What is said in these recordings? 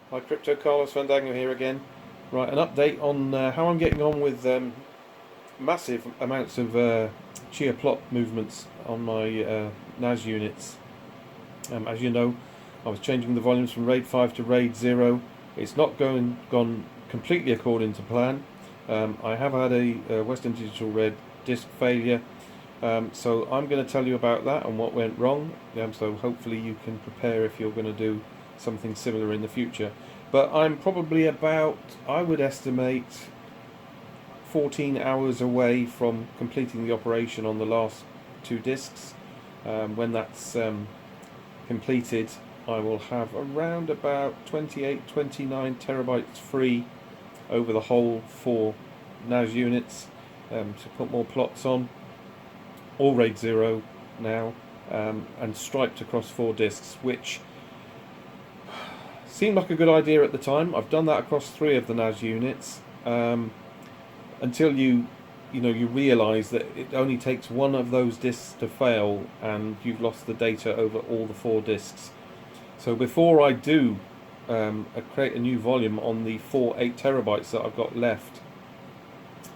Hi Crypto, Carlos Fandango here again. Right, an update on how I'm getting on with massive amounts of CHIA plot movements on my NAS units. As you know, I was changing the volumes from RAID 5 to RAID 0. It's not gone completely according to plan. I have had a Western Digital Red disk failure, so I'm going to tell you about that and what went wrong. So hopefully you can prepare if you're going to do something similar in the future. But I'm probably about, I would estimate, 14 hours away from completing the operation on the last two disks. When that's completed, I will have around about 28, 29 terabytes free over the whole 4 NAS units to put more plots on, all RAID 0 now, and striped across 4 disks, which seemed like a good idea at the time. I've done that across 3 of the NAS units, until you realise that it only takes one of those disks to fail and you've lost the data over all the 4 disks. So before I do create a new volume on the 4 8 terabytes that I've got left,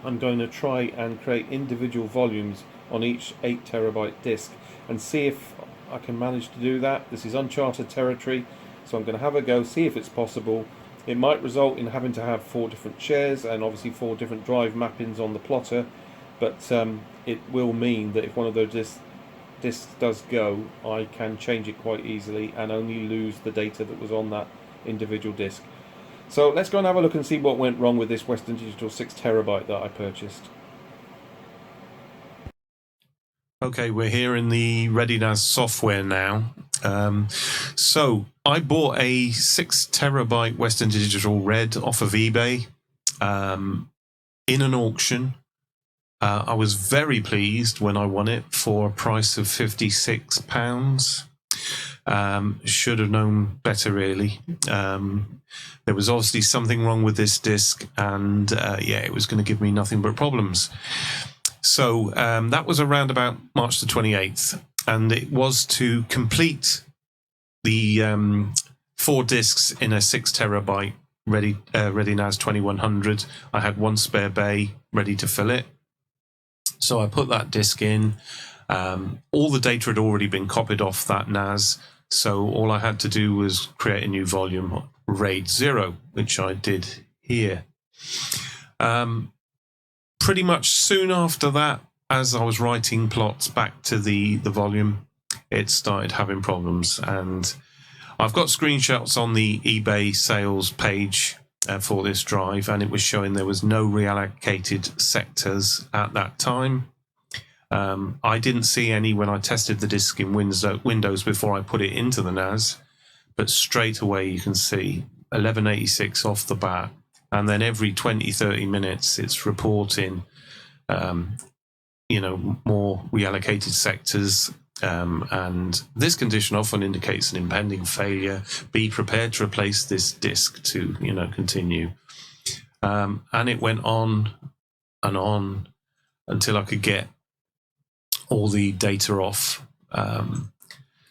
I'm going to try and create individual volumes on each 8 terabyte disk and see if I can manage to do that. This is uncharted territory, so I'm going to have a go, see if it's possible. It might result in having to have 4 different shares and obviously 4 different drive mappings on the plotter, but it will mean that if one of those disks does go, I can change it quite easily and only lose the data that was on that individual disk. So let's go and have a look and see what went wrong with this Western Digital 6 terabyte that I purchased. Okay, we're here in the ReadyNAS software now. So I bought a 6 terabyte Western Digital Red off of eBay in an auction. I was very pleased when I won it for a price of £56. Should have known better, really. There was obviously something wrong with this disk, and it was going to give me nothing but problems. So that was around about March the 28th, and it was to complete the 4 disks in a 6 terabyte ReadyNAS 2100. I had 1 spare bay ready to fill it. So I put that disk in. All the data had already been copied off that NAS, so all I had to do was create a new volume, RAID 0, which I did here. Pretty much soon after that, as I was writing plots back to the volume, it started having problems. And I've got screenshots on the eBay sales page for this drive, and it was showing there was no reallocated sectors at that time. I didn't see any when I tested the disk in Windows before I put it into the NAS, but straight away you can see 1186 off the bat. And then every 20-30 minutes, it's reporting, more reallocated sectors. And this condition often indicates an impending failure. Be prepared to replace this disk to, continue. And it went on and on until I could get all the data off.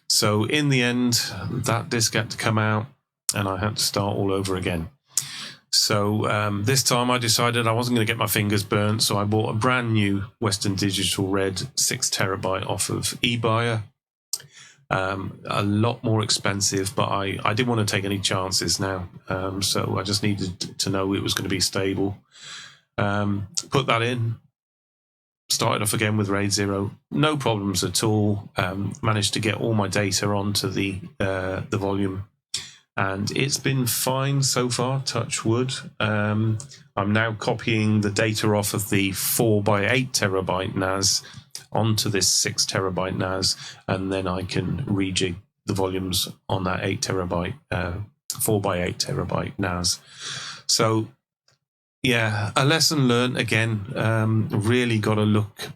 So in the end, that disk had to come out, and I had to start all over again. So this time I decided I wasn't going to get my fingers burnt, so I bought a brand new Western Digital Red 6 terabyte off of eBuyer. A lot more expensive, but I didn't want to take any chances now. So I just needed to know it was going to be stable. Put that in. Started off again with RAID 0. No problems at all. Managed to get all my data onto the volume. And it's been fine so far, touch wood. I'm now copying the data off of the 4x8 terabyte NAS onto this 6 terabyte NAS, and then I can rejig the volumes on that 8 terabyte, 4x8 terabyte NAS. So, yeah, a lesson learned again. Really got to look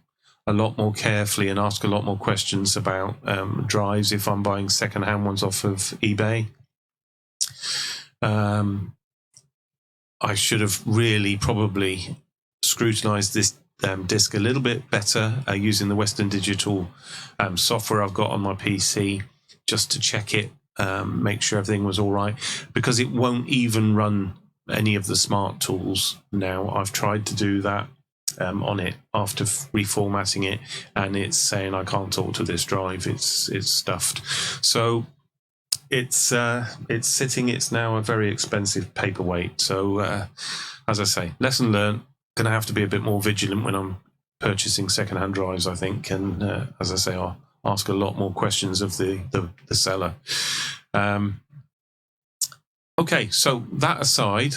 a lot more carefully and ask a lot more questions about drives if I'm buying second-hand ones off of eBay. I should have really probably scrutinized this disk a little bit better using the Western Digital software I've got on my PC, just to check it make sure everything was all right, because it won't even run any of the smart tools now. I've tried to do that on it after reformatting it, and it's saying I can't talk to this drive. It's stuffed. So it's sitting. It's now a very expensive paperweight. So as I say, lesson learned. Going to have to be a bit more vigilant when I'm purchasing second-hand drives, I think. And as I say, I'll ask a lot more questions of the seller. Okay, so that aside,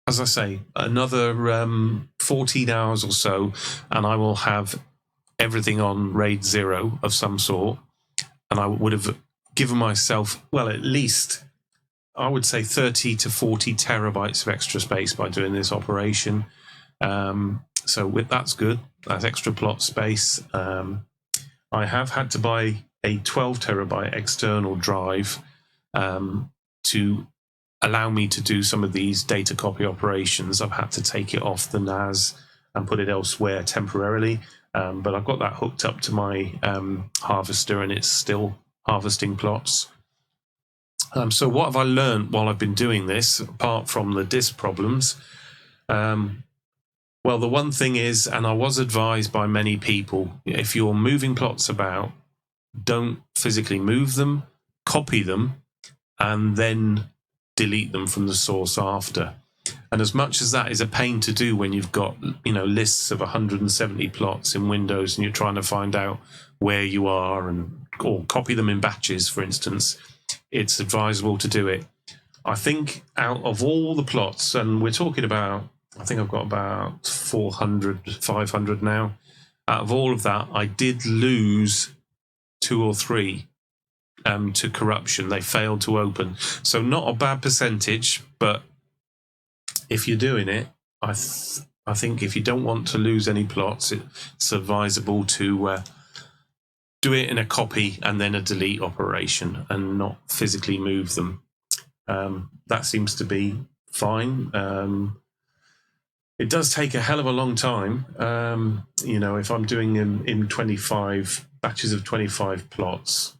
as I say, another 14 hours or so, and I will have everything on RAID 0 of some sort. And I would have given myself, well, at least, I would say 30 to 40 terabytes of extra space by doing this operation. So that's good. That's extra plot space. I have had to buy a 12 terabyte external drive to allow me to do some of these data copy operations. I've had to take it off the NAS and put it elsewhere temporarily, but I've got that hooked up to my harvester, and it's still harvesting plots. So what have I learned while I've been doing this, apart from the disk problems? Well, the one thing is, and I was advised by many people, if you're moving plots about, don't physically move them, copy them, and then delete them from the source after. And as much as that is a pain to do when you've got, lists of 170 plots in Windows and you're trying to find out where you are, or copy them in batches, for instance, it's advisable to do it. I think out of all the plots, and we're talking about, I think I've got about 400, 500 now. Out of all of that, I did lose 2 or 3 to corruption. They failed to open. So not a bad percentage, but if you're doing it, I think if you don't want to lose any plots, it's advisable to do it in a copy and then a delete operation and not physically move them. That seems to be fine. It does take a hell of a long time. If I'm doing in 25 batches of 25 plots,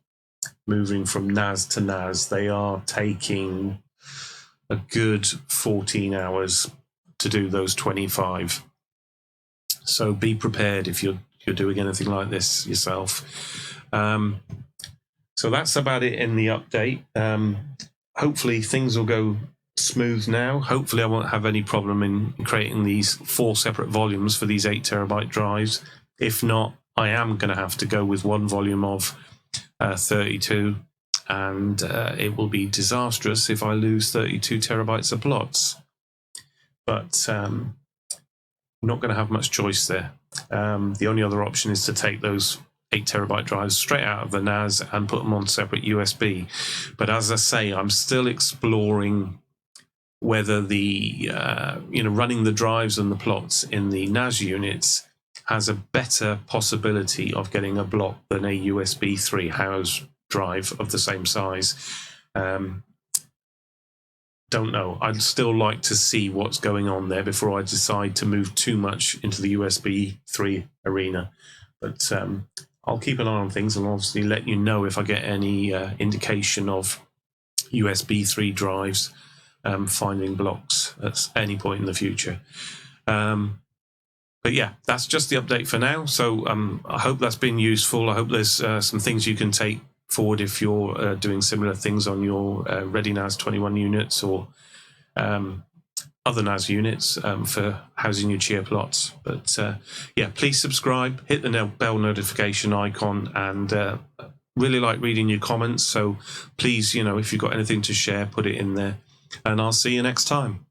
moving from NAS to NAS, they are taking a good 14 hours to do those 25. So be prepared if you're doing anything like this yourself. So that's about it in the update. Hopefully things will go smooth now. Hopefully I won't have any problem in creating these 4 separate volumes for these 8 terabyte drives. If not, I am going to have to go with one volume of 32, and it will be disastrous if I lose 32 terabytes of plots. But I'm not going to have much choice there. The only other option is to take those 8 terabyte drives straight out of the NAS and put them on separate USB. But as I say, I'm still exploring whether the running the drives and the plots in the NAS units has a better possibility of getting a block than a USB 3 house drive of the same size. Don't know. I'd still like to see what's going on there before I decide to move too much into the USB 3 arena. But I'll keep an eye on things and obviously let you know if I get any indication of USB 3 drives finding blocks at any point in the future. But yeah, that's just the update for now. So I hope that's been useful. I hope there's some things you can take forward if you're doing similar things on your ReadyNAS 21 units or other NAS units for housing your CHIA plots. But yeah, please subscribe, hit the bell notification icon, and really like reading your comments. So please, if you've got anything to share, put it in there. And I'll see you next time.